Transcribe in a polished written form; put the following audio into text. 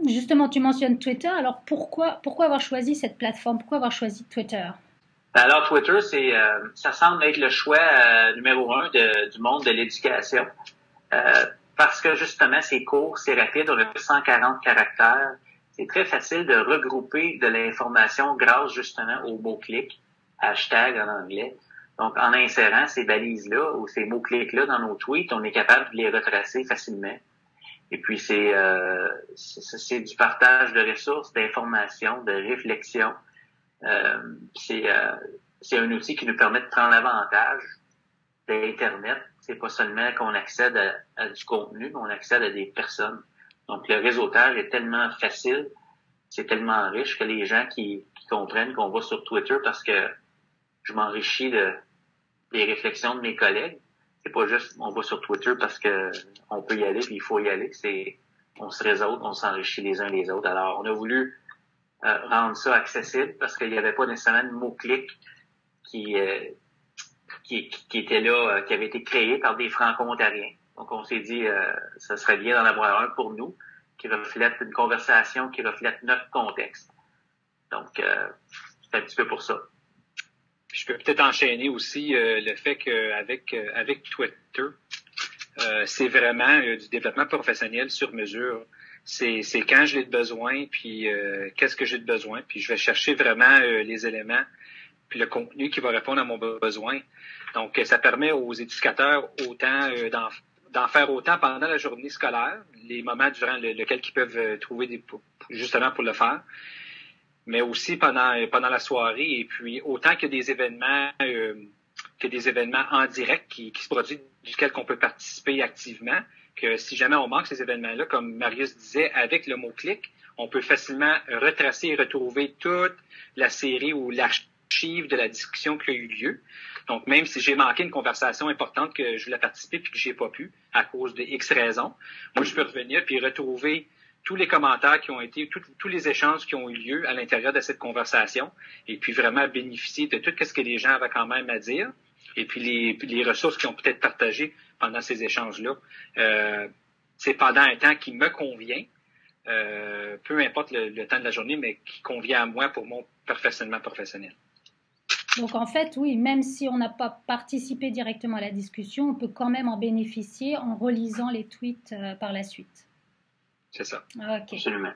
Justement, tu mentionnes Twitter. Alors pourquoi avoir choisi cette plateforme? Pourquoi avoir choisi Twitter? Alors, Twitter, ça semble être le choix numéro un du monde de l'éducation. Parce que justement, c'est court, c'est rapide, on a 140 caractères. C'est très facile de regrouper de l'information grâce justement aux mots-clics, hashtag en anglais. Donc, en insérant ces balises-là ou ces mots-clics-là dans nos tweets, on est capable de les retracer facilement. Et puis, c'est du partage de ressources, d'informations, de réflexion. C'est un outil qui nous permet de prendre l'avantage d'Internet. C'est pas seulement qu'on accède à du contenu, mais on accède à des personnes. Donc, le réseautage est tellement facile, c'est tellement riche que les gens qui comprennent qu'on va sur Twitter parce que je m'enrichis des réflexions de mes collègues. C'est pas juste on va sur Twitter parce que on peut y aller puis il faut y aller. On se réseaute, on s'enrichit les uns les autres. Alors, on a voulu rendre ça accessible parce qu'il n'y avait pas nécessairement de mots-clics qui était là, qui avait été créé par des Franco-Ontariens. Donc, on s'est dit, ça serait bien d'en avoir un pour nous, qui reflète une conversation, qui reflète notre contexte. Donc, c'est un petit peu pour ça. Je peux peut-être enchaîner aussi le fait qu'avec avec Twitter, c'est vraiment du développement professionnel sur mesure. C'est quand j'ai de besoin, puis qu'est-ce que j'ai de besoin, puis je vais chercher vraiment les éléments, puis le contenu qui va répondre à mon besoin. Donc, ça permet aux éducateurs autant d'en faire autant pendant la journée scolaire, les moments durant lesquels ils peuvent trouver justement pour le faire, mais aussi pendant la soirée, et puis autant que des événements en direct qui se produisent, duquel on peut participer activement, que si jamais on manque ces événements-là, comme Marius disait, avec le mot-clic, on peut facilement retracer et retrouver toute la série ou l'archive de la discussion qui a eu lieu. Donc, même si j'ai manqué une conversation importante que je voulais participer puis que j'ai pas pu à cause de X raisons, moi, je peux revenir puis retrouver tous les commentaires qui ont été, tous les échanges qui ont eu lieu à l'intérieur de cette conversation et puis vraiment bénéficier de tout ce que les gens avaient quand même à dire et puis les ressources qu'ils ont peut-être partagées pendant ces échanges-là. C'est pendant un temps qui me convient, peu importe le temps de la journée, mais qui convient à moi pour mon perfectionnement professionnel. Donc en fait, oui, même si on n'a pas participé directement à la discussion, on peut quand même en bénéficier en relisant les tweets par la suite. C'est ça. Ok. Absolument.